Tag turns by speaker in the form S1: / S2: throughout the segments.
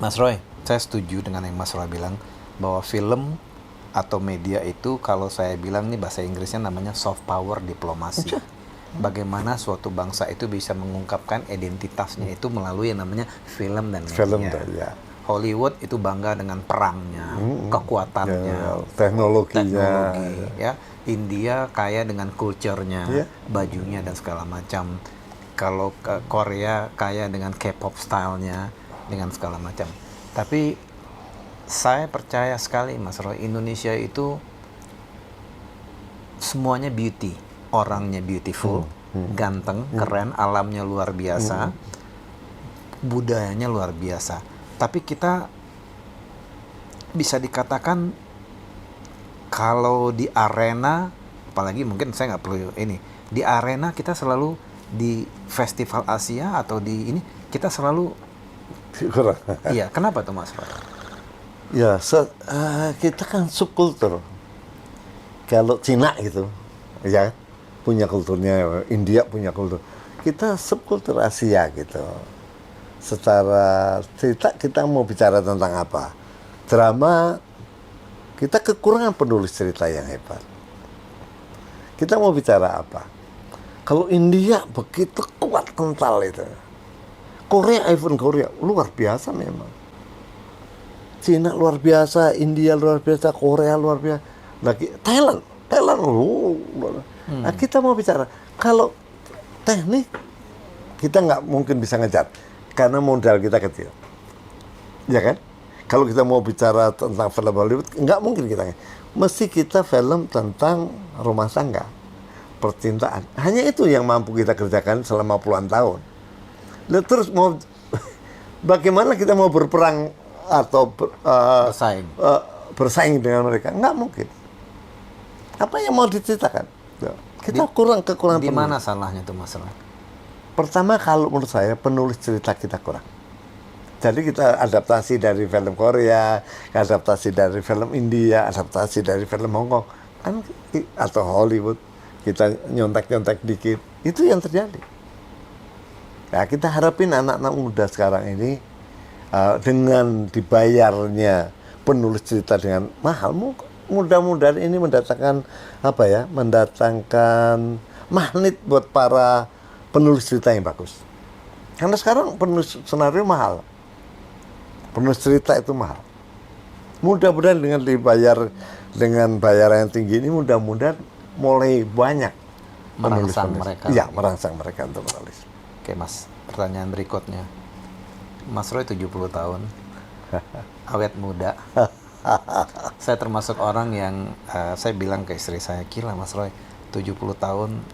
S1: Mas Roy, saya setuju dengan yang Mas Roy bilang bahwa film atau media itu kalau saya bilang nih bahasa Inggrisnya namanya soft power diplomasi. Bagaimana suatu bangsa itu bisa mengungkapkan identitasnya itu melalui yang namanya film dan
S2: Film
S1: media.
S2: tuh, ya.
S1: Hollywood itu bangga dengan perangnya, kekuatannya,
S2: Ya, teknologinya.
S1: teknologi, ya. India kaya dengan culture-nya,
S2: Ya.
S1: bajunya dan segala macam. Kalau Korea kaya dengan K-pop style-nya, dengan segala macam. Tapi saya percaya sekali Mas Roy, Indonesia itu semuanya beauty, orangnya beautiful, ganteng, keren, alamnya luar biasa, budayanya luar biasa. Tapi kita bisa dikatakan kalau di arena, apalagi mungkin saya nggak perlu ini, di arena kita selalu di festival Asia atau di ini kita selalu
S2: Kurang.
S1: iya, kenapa tuh Mas Roy?
S2: Ya, kita kan subkultur. Kalau Cina gitu, ya punya kulturnya, India punya kultur. Kita subkultur Asia gitu. Secara cerita kita mau bicara tentang apa? Drama, kita kekurangan penulis cerita yang hebat. Kita mau bicara apa? Kalau India begitu kuat kental itu. Korea, even Korea, luar biasa memang. Cina luar biasa, India luar biasa, Korea luar biasa. Lagi Thailand, Nah, kita mau bicara. Kalau teknik, kita nggak mungkin bisa ngejar. Karena modal kita kecil. Ya kan? Kalau kita mau bicara tentang film Hollywood, nggak mungkin kita. Mesti kita film tentang rumah tangga, percintaan. Hanya itu yang mampu kita kerjakan selama puluhan tahun. Lalu terus mau bagaimana kita mau berperang atau bersaing dengan mereka? Nggak mungkin. Apa yang mau diceritakan? Kita kekurangan.
S1: Di mana salahnya tuh Mas Roy?
S2: Pertama, kalau menurut saya penulis cerita kita kurang. Jadi kita adaptasi dari film Korea, adaptasi dari film India, adaptasi dari film Hongkong, kan, atau Hollywood, kita nyontek-nyontek dikit. Itu yang terjadi. Ya, kita harapin anak-anak muda sekarang ini dengan dibayarnya penulis cerita dengan mahal, mudah-mudahan ini mendatangkan magnet buat para penulis cerita yang bagus. Karena sekarang penulis skenario mahal. Penulis cerita itu mahal. Mudah-mudahan dengan dibayar dengan bayaran yang tinggi ini, mudah-mudahan mulai banyak
S1: Merangsang
S2: penulis.
S1: mereka.
S2: Iya, merangsang mereka untuk menulis.
S1: Oke Mas, pertanyaan berikutnya. Mas Roy 70 tahun, awet muda. Saya termasuk orang yang, saya bilang ke istri saya, gila Mas Roy, 70 tahun,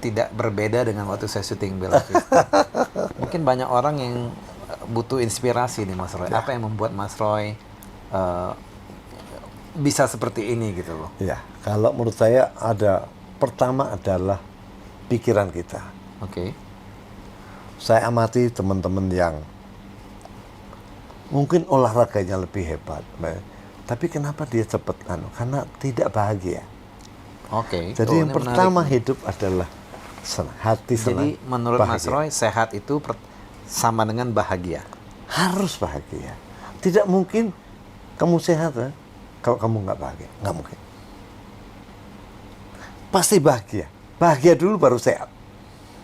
S1: tidak berbeda dengan waktu saya syuting Bella Vista. Mungkin banyak orang yang butuh inspirasi nih Mas Roy. Apa yang membuat Mas Roy bisa seperti ini gitu loh?
S2: Ya, kalau menurut saya pertama adalah pikiran kita.
S1: Oke.
S2: Saya amati teman-teman yang mungkin olahraganya lebih hebat, tapi kenapa dia cepat? Karena tidak bahagia.
S1: Oke.
S2: Jadi yang pertama
S1: menarik.
S2: hidup adalah hati senang.
S1: Jadi menurut
S2: bahagia.
S1: Mas Roy, sehat itu sama dengan bahagia.
S2: Harus bahagia. Tidak mungkin kamu sehat kalau kamu nggak bahagia. Nggak mungkin. Pasti bahagia. Bahagia dulu baru sehat.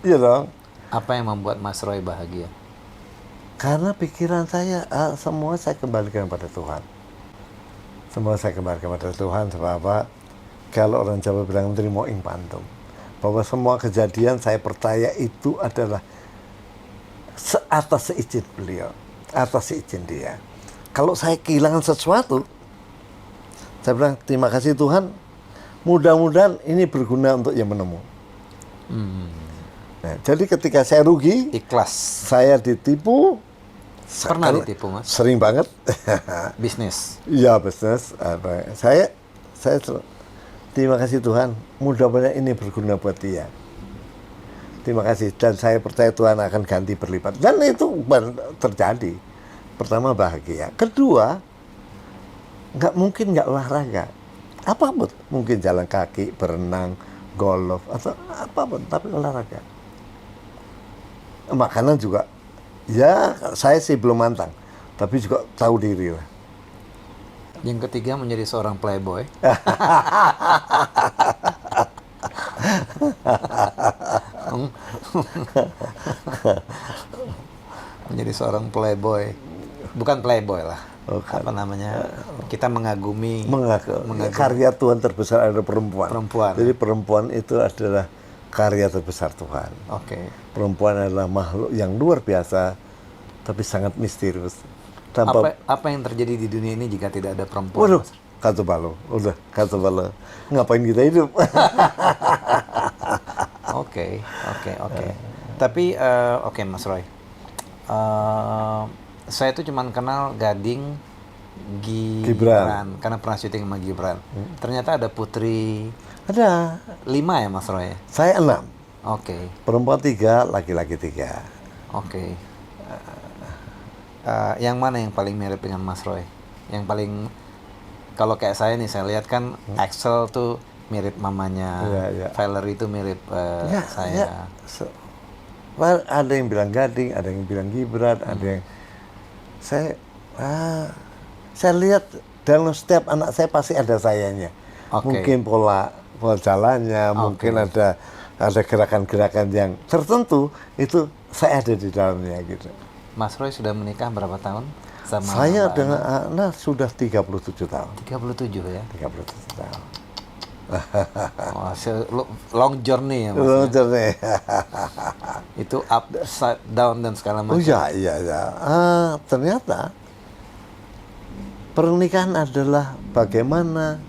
S2: Iya dong.
S1: Apa yang membuat Mas Roy bahagia?
S2: Karena pikiran saya, semua saya kembalikan pada Tuhan. Semua saya kembalikan pada Tuhan. Sebab apa? Kalau orang Jawa bilang trimo ing pantum. Bahwa semua kejadian saya percaya itu adalah atas seizin beliau. Atas seizin dia. Kalau saya kehilangan sesuatu, saya bilang terima kasih Tuhan. Mudah-mudahan ini berguna untuk yang menemu. Nah, jadi ketika saya rugi,
S1: Ikhlas.
S2: saya ditipu.
S1: Pernah ditipu Mas?
S2: Sering banget.
S1: Bisnis.
S2: Iya, bisnis. Saya terima kasih Tuhan. Mudah-mudahan ini berguna buat dia. Terima kasih. Dan saya percaya Tuhan akan ganti berlipat. Dan itu terjadi. Pertama bahagia. Kedua, nggak mungkin nggak olahraga. Apapun. Mungkin jalan kaki, berenang, golf, atau apapun. Tapi olahraga. Makanan juga Ya, saya sih belum mantang, tapi juga tahu diri lah.
S1: Yang ketiga menjadi seorang playboy. Menjadi seorang playboy. Bukan playboy lah. Apa namanya? Kita mengagumi
S2: Karya Tuhan terbesar adalah perempuan.
S1: Perempuan.
S2: Jadi perempuan itu adalah karya terbesar Tuhan.
S1: Oke.
S2: Perempuan adalah makhluk yang luar biasa, tapi sangat misterius.
S1: Apa yang terjadi di dunia ini jika tidak ada perempuan?
S2: Waduh,
S1: Mas?
S2: kata balo, udah kata balo. Ngapain kita hidup?
S1: Oke. Tapi oke, Mas Roy. Saya tuh cuman kenal Gading Gibran karena pernah syuting sama Gibran. Ternyata ada putri
S2: Ada
S1: 5 ya, Mas Roy?
S2: saya 6,
S1: Oke.
S2: perempuan 3, laki-laki 3.
S1: Oke. Yang mana yang paling mirip dengan Mas Roy? Yang paling, kalau kayak saya nih, saya lihat kan Axel tuh mirip mamanya,
S2: Iya.
S1: Valerie itu mirip saya.
S2: Ada yang bilang Gading, ada yang bilang Gibran, ada yang saya lihat dalam setiap anak saya pasti ada sayanya.
S1: Oke.
S2: Mungkin pola jalannya, mungkin ada gerakan-gerakan yang tertentu, itu saya ada di dalamnya gitu.
S1: Mas Roy sudah menikah berapa tahun sama
S2: Saya
S1: Mbak
S2: dengan
S1: Ana?
S2: Ana sudah 37 tahun.
S1: 37 ya.
S2: 37 tahun.
S1: Wah, long journey ya, Mas.
S2: Long journey.
S1: Itu upside down dan segala macam.
S2: Oh iya. Ternyata pernikahan adalah bagaimana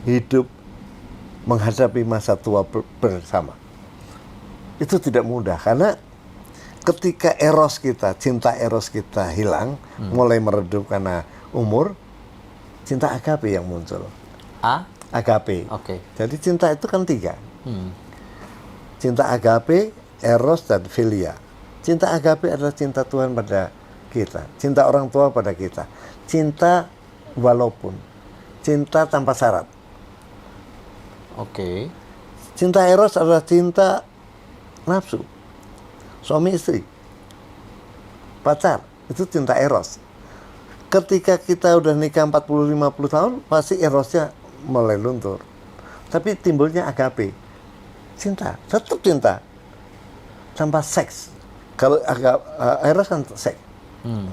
S2: hidup menghadapi masa tua bersama. Itu tidak mudah karena ketika cinta eros kita hilang, mulai meredup karena umur, cinta agape yang muncul. Agape.
S1: Oke.
S2: Jadi cinta itu kan 3. Cinta agape, eros, dan philia. Cinta agape adalah cinta Tuhan pada kita, cinta orang tua pada kita, cinta walaupun, cinta tanpa syarat.
S1: Oke.
S2: Cinta eros adalah cinta nafsu, suami istri, pacar, itu cinta eros. Ketika kita udah nikah 40-50 tahun, pasti erosnya mulai luntur. Tapi timbulnya agape, cinta, tetap cinta, tanpa seks. Kalau eros kan seks,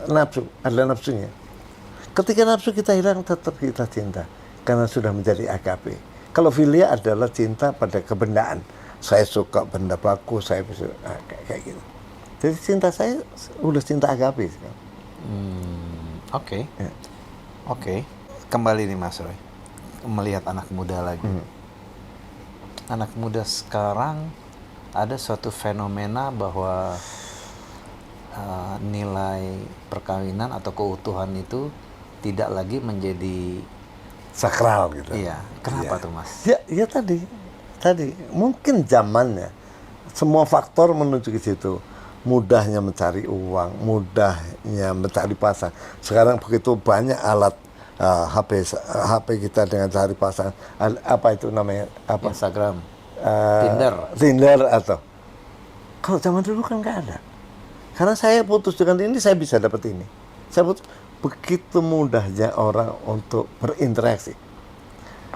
S2: nafsu, ada nafsunya. Ketika nafsu kita hilang, tetap kita cinta, karena sudah menjadi agape. Kalau philia adalah cinta pada kebendaan. Saya suka benda bagus, saya bisa kayak gitu. Jadi cinta saya udah cinta agape sekarang.
S1: Oke.
S2: Ya.
S1: Oke. Kembali nih Mas Roy, melihat anak muda lagi. Anak muda sekarang ada suatu fenomena bahwa nilai perkawinan atau keutuhan itu tidak lagi menjadi
S2: Sakral gitu.
S1: Iya. Kenapa tuh Mas?
S2: Ya tadi mungkin zamannya semua faktor menuju ke situ. Mudahnya mencari uang, mudahnya mencari pasangan. Sekarang begitu banyak alat HP kita dengan cari pasangan. Apa itu namanya? Apa?
S1: Instagram,
S2: Tinder atau kalau zaman dulu kan nggak ada. Karena saya putus dengan ini, saya bisa dapat ini. Saya putus. Begitu mudahnya orang untuk berinteraksi.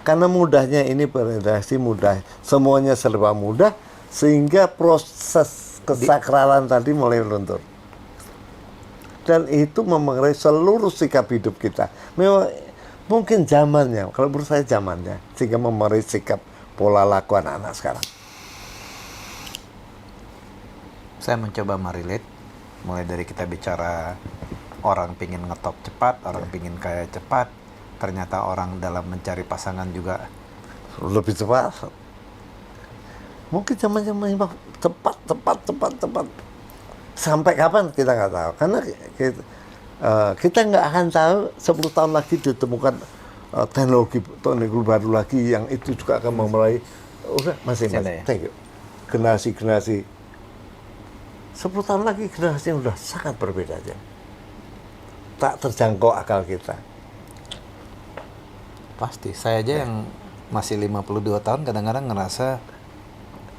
S2: Karena mudahnya ini berinteraksi, mudah, semuanya serba mudah, sehingga proses kesakralan tadi mulai luntur. Dan itu memengaruhi seluruh sikap hidup kita. Memang mungkin zamannya, kalau menurut saya zamannya, sehingga memengaruhi sikap pola laku anak-anak sekarang.
S1: Saya mencoba merelate, mulai dari kita bicara orang pingin ngetop cepat, orang pingin kaya cepat, ternyata orang dalam mencari pasangan juga
S2: lebih cepat. Mungkin zaman-zaman cepat. Sampai kapan kita nggak tahu. Karena kita nggak akan tahu 10 tahun lagi ditemukan teknologi baru lagi yang itu juga akan memulai. Udah masih. Thank you. Generasi 10 tahun lagi generasinya udah sangat berbeda aja. Tak terjangkau akal kita.
S1: Pasti. Saya aja yang masih 52 tahun kadang-kadang ngerasa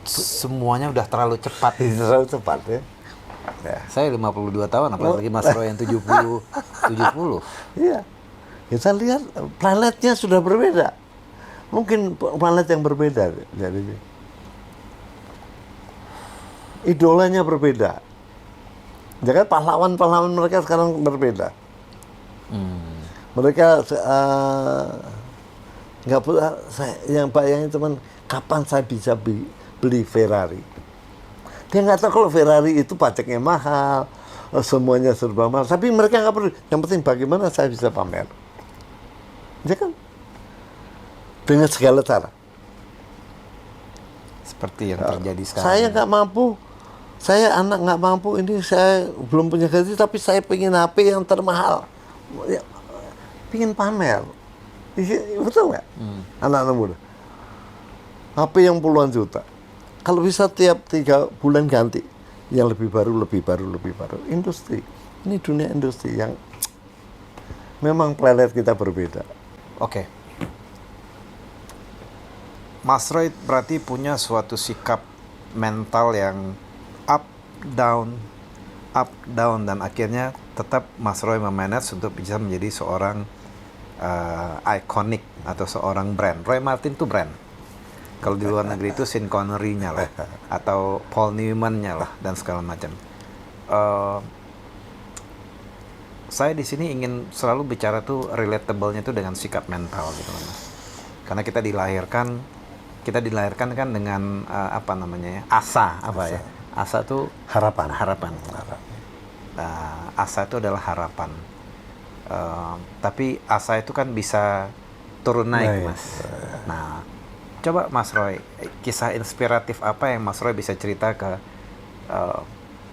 S1: semuanya udah terlalu cepat.
S2: Terlalu cepat ya. Ya.
S1: Saya 52 tahun, apalagi Mas Roy yang 70.
S2: Iya. Kita lihat planetnya sudah berbeda. Mungkin planet yang berbeda. Jadi idolanya berbeda. Jadi pahlawan-pahlawan mereka sekarang berbeda. Mereka nggak yang bayangin teman, kapan saya bisa beli Ferrari? Dia nggak tahu kalau Ferrari itu pajaknya mahal, semuanya serba mahal. Tapi mereka nggak perlu. Yang penting bagaimana saya bisa pamer. Ya kan? Dengan segala cara.
S1: Seperti yang terjadi sekarang.
S2: Saya nggak mampu. Saya anak nggak mampu. Ini saya belum punya gaji, tapi saya pengen HP yang termahal. Ya, pengen pamer. Betul nggak? Anak-anak muda. HP yang puluhan juta. Kalau bisa tiap 3 bulan ganti, yang lebih baru. Industri. Ini dunia industri yang memang planet kita berbeda.
S1: Oke. Mas Roy berarti punya suatu sikap mental yang up, down, dan akhirnya tetap Mas Roy memanage untuk bisa menjadi seorang ikonik atau seorang brand. Roy Martin itu brand. Kalau di luar negeri itu Sean Connery-nya lah, atau Paul Newman-nya lah, dan segala macam. Saya di sini ingin selalu bicara tuh relatable-nya tuh dengan sikap mental gitu loh, Mas. Karena kita dilahirkan kan dengan apa namanya ya, asa ya? Asa tuh harapan. Asa itu adalah harapan. Tapi asa itu kan bisa turun naik, Mas. Nah, coba Mas Roy, kisah inspiratif apa yang Mas Roy bisa cerita ke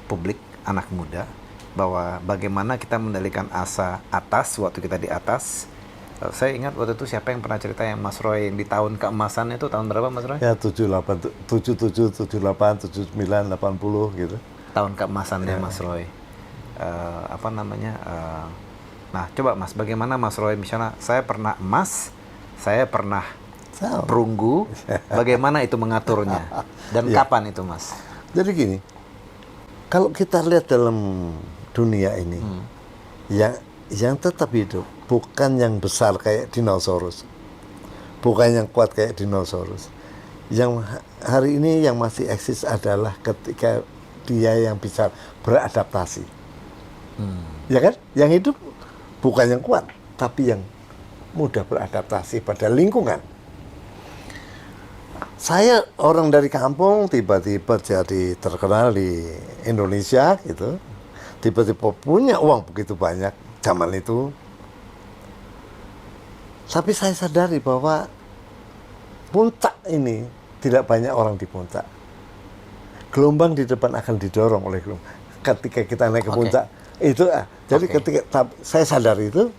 S1: publik, anak muda, bahwa bagaimana kita mendalikan asa atas waktu kita di atas. Saya ingat waktu itu siapa yang pernah cerita yang Mas Roy yang di tahun keemasan itu tahun berapa, Mas Roy?
S2: Ya 77, 78, 79, 80 gitu.
S1: Tahun keemasannya Mas Roy. Nah, coba Mas, bagaimana Mas Roy, misalnya saya pernah emas, saya pernah perunggu, bagaimana itu mengaturnya dan kapan itu, Mas?
S2: Jadi gini, kalau kita lihat dalam dunia ini, yang tetap hidup bukan yang besar kayak dinosaurus, bukan yang kuat kayak dinosaurus. Yang hari ini yang masih eksis adalah ketika dia yang bisa beradaptasi. Ya kan? Yang hidup bukan yang kuat, tapi yang mudah beradaptasi pada lingkungan. Saya orang dari kampung tiba-tiba jadi terkenal di Indonesia gitu. Tiba-tiba punya uang begitu banyak zaman itu. Tapi saya sadari bahwa puncak ini tidak banyak orang di puncak. Gelombang di depan akan didorong oleh gelombang. Ketika kita naik ke puncak, itu jadi ketika saya sadari itu,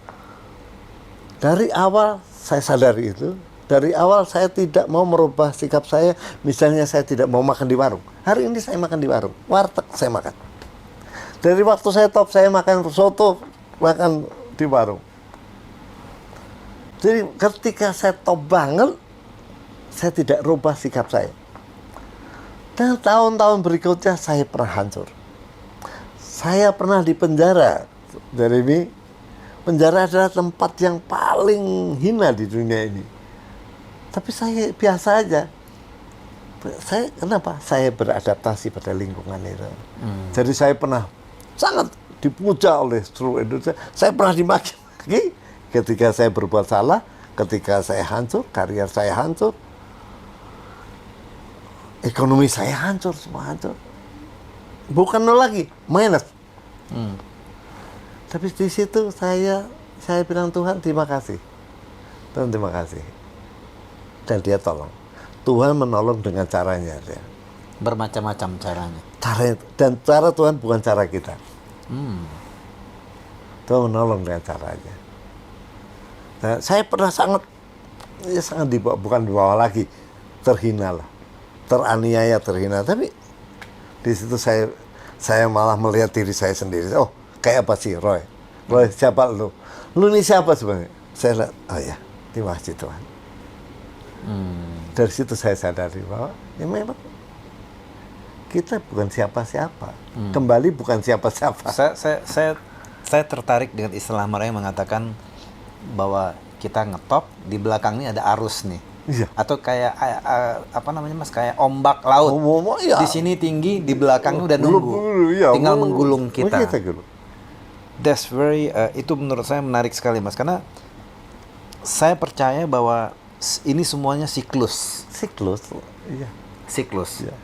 S2: dari awal saya sadari itu, dari awal saya tidak mau merubah sikap saya. Misalnya saya tidak mau makan di warung. Hari ini saya makan di warung, warteg saya makan. Dari waktu saya top saya makan soto, makan di warung. Jadi ketika saya top banget, saya tidak rubah sikap saya. Dan tahun-tahun berikutnya saya pernah hancur. Saya pernah di penjara. Dari ini, penjara adalah tempat yang paling hina di dunia ini. Tapi saya biasa aja. Kenapa? Saya beradaptasi pada lingkungan itu. Jadi saya pernah sangat dipuja oleh seluruh Indonesia. Saya pernah dimaki-maki ketika saya berbuat salah, ketika saya hancur, karier saya hancur, ekonomi saya hancur, semua hancur. Bukan nol lagi, minus. Tapi di situ saya bilang, Tuhan terima kasih. Tuhan terima kasih. Dan dia tolong. Tuhan menolong dengan caranya dia.
S1: Bermacam-macam caranya.
S2: Dan cara Tuhan bukan cara kita. Tuhan menolong dengan caranya. Nah, saya pernah sangat dibawa, bukan dibawa lagi, terhina lah, teraniaya, terhina. Tapi di situ saya malah melihat diri saya sendiri. Oh, kayak apa sih Roy? Roy, siapa lu? Lu ini siapa sebenarnya? Saya lihat, oh ya, terima kasih Tuhan. Dari situ saya sadari bahwa ya memang kita bukan siapa-siapa. Kembali bukan siapa-siapa.
S1: Saya tertarik dengan istilah mereka yang mengatakan bahwa kita ngetop, di belakang ini ada arus nih.
S2: Iya.
S1: Atau kayak apa namanya Mas, kayak ombak laut.
S2: Iya.
S1: Di sini tinggi, di belakang udah nunggu.
S2: Iya,
S1: Tinggal menggulung kita.
S2: Gitu.
S1: That's very itu menurut saya menarik sekali Mas, karena saya percaya bahwa ini semuanya siklus.
S2: Iya.
S1: Siklus.
S2: Iya.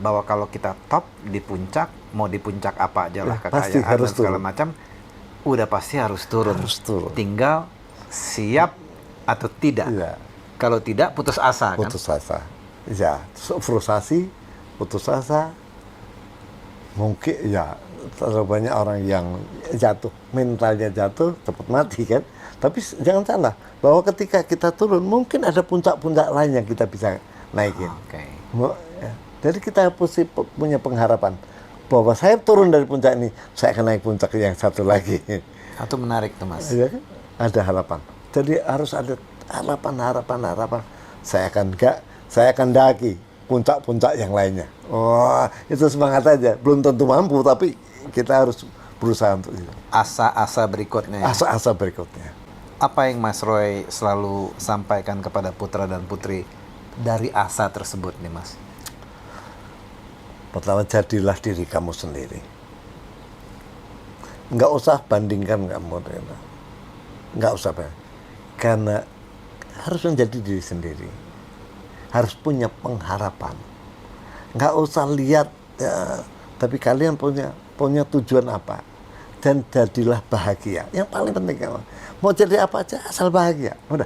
S1: Bahwa kalau kita top di puncak, mau di puncak apa aja lah,
S2: pasti
S1: kekayaan
S2: harus
S1: dan segala
S2: turun.
S1: macam, udah pasti harus turun. Tinggal siap atau tidak.
S2: Iya.
S1: Kalau tidak, putus asa kan?
S2: Putus asa. Ya, frustasi, putus asa. Mungkin ya terlalu banyak orang yang jatuh, mentalnya jatuh, cepat mati kan. Tapi jangan salah, bahwa ketika kita turun, mungkin ada puncak-puncak lain yang kita bisa naikin.
S1: Oke.
S2: Jadi kita punya pengharapan bahwa saya turun dari puncak ini, saya akan naik puncak yang satu lagi.
S1: Itu menarik tuh Mas.
S2: Ya kan? Ada harapan. Jadi harus ada harapan. Saya akan daki puncak-puncak yang lainnya. Wah, itu semangat aja. Belum tentu mampu, tapi kita harus berusaha untuk itu.
S1: Asa-asa berikutnya.
S2: Asa-asa berikutnya.
S1: Apa yang Mas Roy selalu sampaikan kepada putra dan putri dari asa tersebut nih Mas?
S2: Pertama, jadilah diri kamu sendiri. Nggak usah bandingkan kamu. Nggak usah. Karena harus menjadi diri sendiri. Harus punya pengharapan. Nggak usah lihat, ya, tapi kalian punya tujuan apa. Dan jadilah bahagia. Yang paling penting kamu. Mau jadi apa aja, asal bahagia. Udah.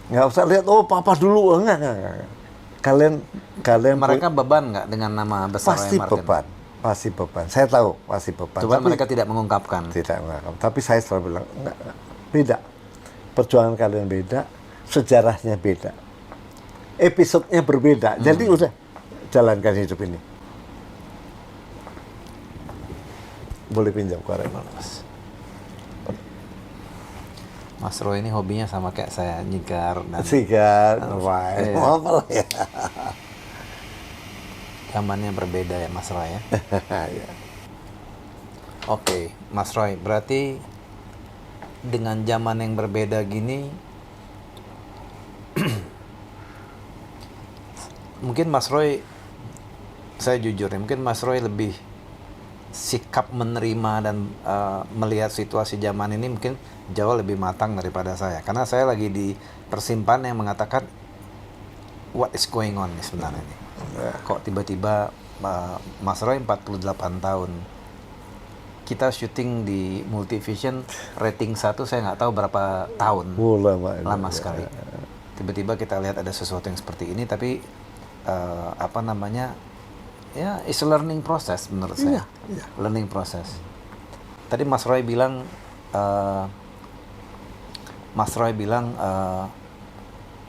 S2: Nggak usah lihat, papa dulu. Enggak. Kalian
S1: Mereka beban nggak dengan nama besar
S2: pasti
S1: Roy Martin?
S2: pasti beban. Saya tahu pasti beban.
S1: Coba
S2: Tapi
S1: mereka tidak mengungkapkan.
S2: tidak mengungkapkan. Tapi saya selalu bilang enggak. Beda. Perjuangan kalian beda, sejarahnya beda, episodenya berbeda. Jadi udah jalankan hidup ini. Boleh pinjam korek Mas.
S1: Mas Roy ini hobinya sama kayak saya, nyigar dan
S2: Sigar,
S1: iya.
S2: mau apa lah ya.
S1: zamannya berbeda ya Mas Roy ya.
S2: Ya.
S1: Oke, Mas Roy, berarti dengan zaman yang berbeda gini, mungkin Mas Roy, saya jujur ya, mungkin Mas Roy lebih sikap menerima dan melihat situasi zaman ini mungkin jauh lebih matang daripada saya. Karena saya lagi di persimpangan yang mengatakan what is going on nih sebenarnya nih. Kok tiba-tiba Mas Roy 48 tahun. Kita syuting di Multivision rating 1 saya nggak tahu berapa tahun. Lama sekali. Tiba-tiba kita lihat ada sesuatu yang seperti ini, tapi apa namanya? Ya, it's a learning process menurut saya. Learning process. Tadi Mas Roy bilang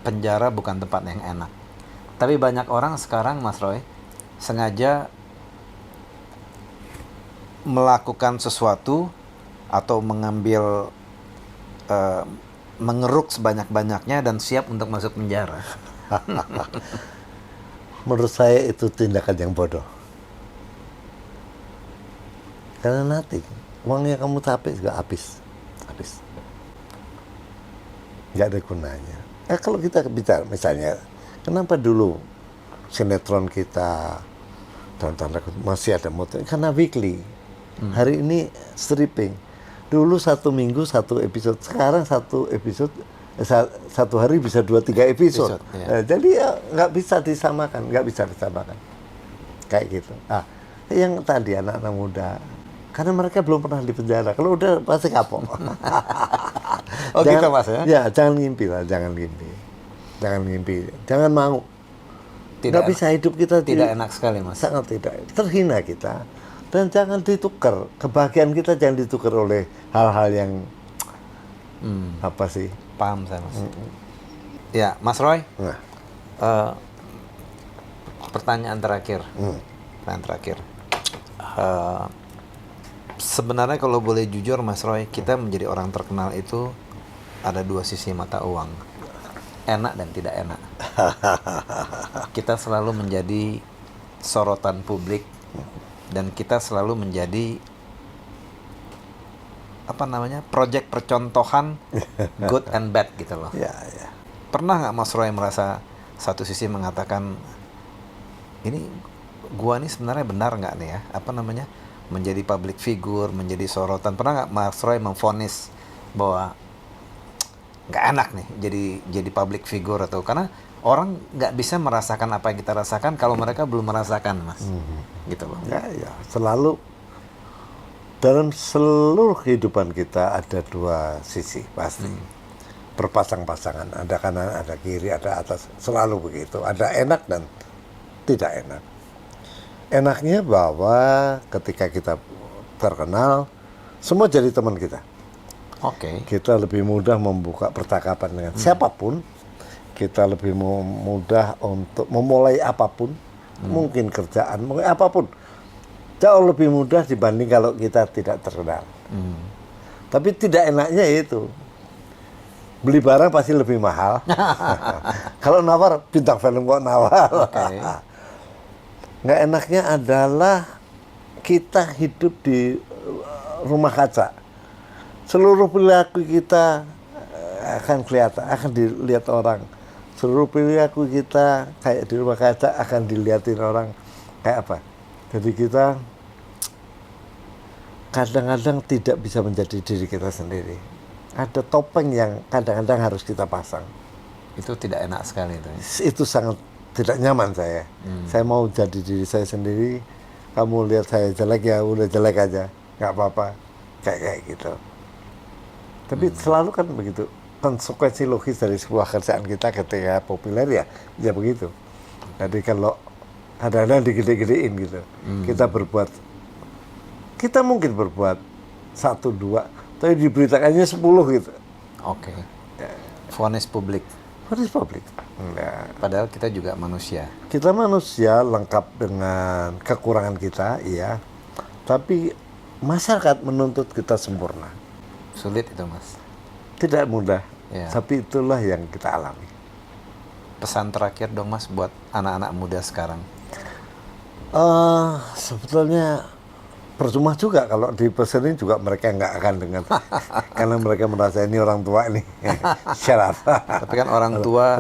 S1: penjara bukan tempat yang enak. Tapi banyak orang sekarang, Mas Roy, sengaja melakukan sesuatu atau mengambil mengeruk sebanyak-banyaknya dan siap untuk masuk penjara.
S2: Menurut saya itu tindakan yang bodoh. Karena nanti uang yang kamu capek juga habis. Nggak ada gunanya. Kalau kita bicara misalnya, kenapa dulu sinetron kita dan tanda masih ada motor? Karena weekly. Hari ini stripping. Dulu 1 minggu 1 episode, sekarang 1 episode satu hari bisa 2-3 episode.
S1: Ya.
S2: Jadi ya nggak bisa disamakan. Kayak gitu. Yang tadi anak-anak muda, karena mereka belum pernah di penjara. Kalau udah pasti kapok.
S1: Gitu Mas ya?
S2: Ya, jangan ngimpi. Jangan mau. Nggak bisa hidup kita
S1: tidak enak sekali Mas.
S2: Sangat tidak. Terhina kita. Dan jangan ditukar. Kebahagiaan kita jangan ditukar oleh hal-hal yang apa sih?
S1: Paham saya Mas. Ya, Mas Roy.
S2: Nah.
S1: Pertanyaan terakhir. Sebenarnya kalau boleh jujur Mas Roy, kita menjadi orang terkenal itu ada 2 sisi mata uang. Enak dan tidak enak. Kita selalu menjadi sorotan publik dan kita selalu menjadi project percontohan good and bad gitu loh.
S2: Ya, ya.
S1: Pernah nggak Mas Roy merasa satu sisi mengatakan ini gua nih sebenarnya benar nggak nih ya menjadi public figure, menjadi sorotan? Pernah nggak Mas Roy memvonis bahwa nggak enak nih jadi public figure, atau karena orang nggak bisa merasakan apa yang kita rasakan kalau mereka belum merasakan, Mas, gitu loh.
S2: Ya, ya, selalu dalam seluruh kehidupan kita ada dua sisi pasti, berpasang-pasangan, ada kanan, ada kiri, ada atas, selalu begitu. Ada enak dan tidak enak. Enaknya bahwa ketika kita terkenal, semua jadi teman kita.
S1: Oke.
S2: Kita lebih mudah membuka percakapan dengan siapapun. Kita lebih mudah untuk memulai apapun, mungkin kerjaan, mungkin apapun. Jauh lebih mudah dibanding kalau kita tidak terkenal. Tapi tidak enaknya itu, beli barang pasti lebih mahal. Kalau nawar, bintang film kok nawar.
S1: Okay.
S2: Nggak enaknya adalah kita hidup di rumah kaca. Seluruh perilaku kita akan kelihatan, akan dilihat orang. Seluruh perilaku kita kayak di rumah kaca akan dilihatin orang kayak apa. Jadi kita kadang-kadang tidak bisa menjadi diri kita sendiri. Ada topeng yang kadang-kadang harus kita pasang.
S1: Itu tidak enak sekali itu.
S2: Itu sangat tidak nyaman saya. Saya mau jadi diri saya sendiri. Kamu lihat saya jelek, ya udah jelek aja, nggak apa-apa. Kayak gitu. Tapi selalu kan begitu. Konsekuensi logis dari sebuah kerjaan kita ketika populer ya begitu. Jadi kalau kadang-kadang digede-gedein gitu. Kita mungkin berbuat 1, 2, tapi diberitakannya 10 gitu.
S1: Oke. Vonis publik.
S2: Vonis publik. Nah,
S1: Padahal kita juga manusia.
S2: kita manusia lengkap dengan kekurangan kita, iya. Tapi masyarakat menuntut kita sempurna.
S1: Sulit itu, Mas.
S2: Tidak mudah,
S1: Ya.
S2: tapi itulah yang kita alami.
S1: Pesan terakhir dong, Mas, buat anak-anak muda sekarang.
S2: Sebetulnya percuma juga kalau dipesenin juga mereka nggak akan dengar. Karena mereka merasa ini orang tua nih. Syarat.
S1: Tapi kan orang tua,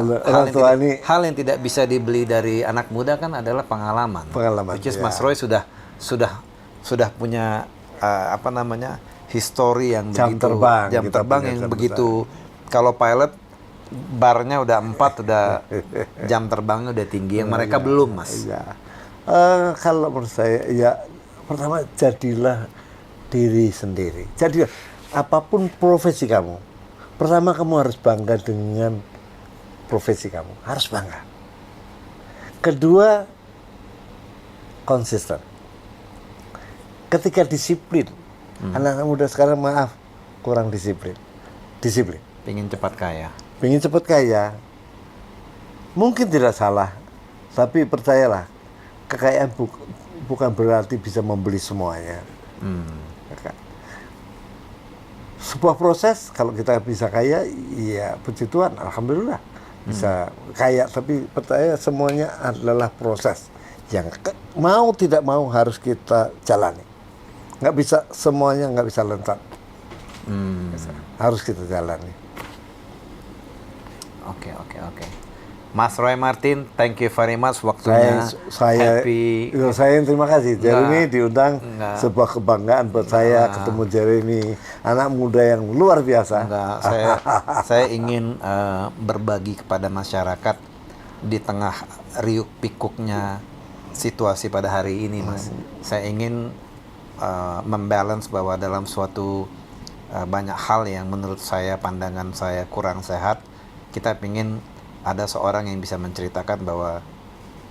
S1: hal yang tidak bisa dibeli dari anak muda kan adalah pengalaman. Which is
S2: ya.
S1: Mas Roy sudah punya histori yang
S2: Jam
S1: begitu,
S2: terbang.
S1: jam
S2: Kita
S1: terbang
S2: punya
S1: yang
S2: jam
S1: begitu. Kalau pilot barnya udah 4, udah jam terbangnya udah tinggi, yang mereka belum, Mas.
S2: Ya. Kalau menurut saya, ya pertama jadilah diri sendiri. Jadilah apapun profesi kamu. Pertama kamu harus bangga dengan profesi kamu, harus bangga. Kedua, konsisten. Ketika disiplin, anak-anak muda sekarang maaf kurang disiplin. Disiplin.
S1: Pengen cepat kaya.
S2: Pengen cepat kaya, mungkin tidak salah, tapi percayalah, kekayaan bukan berarti bisa membeli semuanya. Sebuah proses, kalau kita bisa kaya, ya puji Tuhan, alhamdulillah bisa kaya. Tapi percaya semuanya adalah proses yang mau tidak mau harus kita jalani. Nggak bisa semuanya, nggak bisa loncat. Harus kita jalani.
S1: Oke. Mas Roy Martin, thank you very much waktunya. Happy.
S2: Saya yang terima kasih. Jeremy diundang, sebuah kebanggaan buat saya ketemu Jeremy, anak muda yang luar biasa.
S1: Saya ingin berbagi kepada masyarakat di tengah riuk pikuknya situasi pada hari ini, Mas. Saya ingin membalance bahwa dalam suatu banyak hal yang menurut saya, pandangan saya kurang sehat, kita ingin ada seorang yang bisa menceritakan bahwa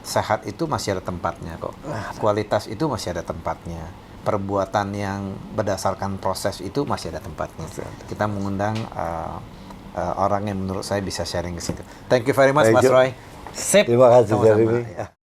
S1: sehat itu masih ada tempatnya kok. Kualitas itu masih ada tempatnya. Perbuatan yang berdasarkan proses itu masih ada tempatnya. Kita mengundang orang yang menurut saya bisa sharing ke situ. Thank you very much, Mas Roy. Sip.
S2: Terima kasih,
S1: Sama-sama.
S2: Jeremy.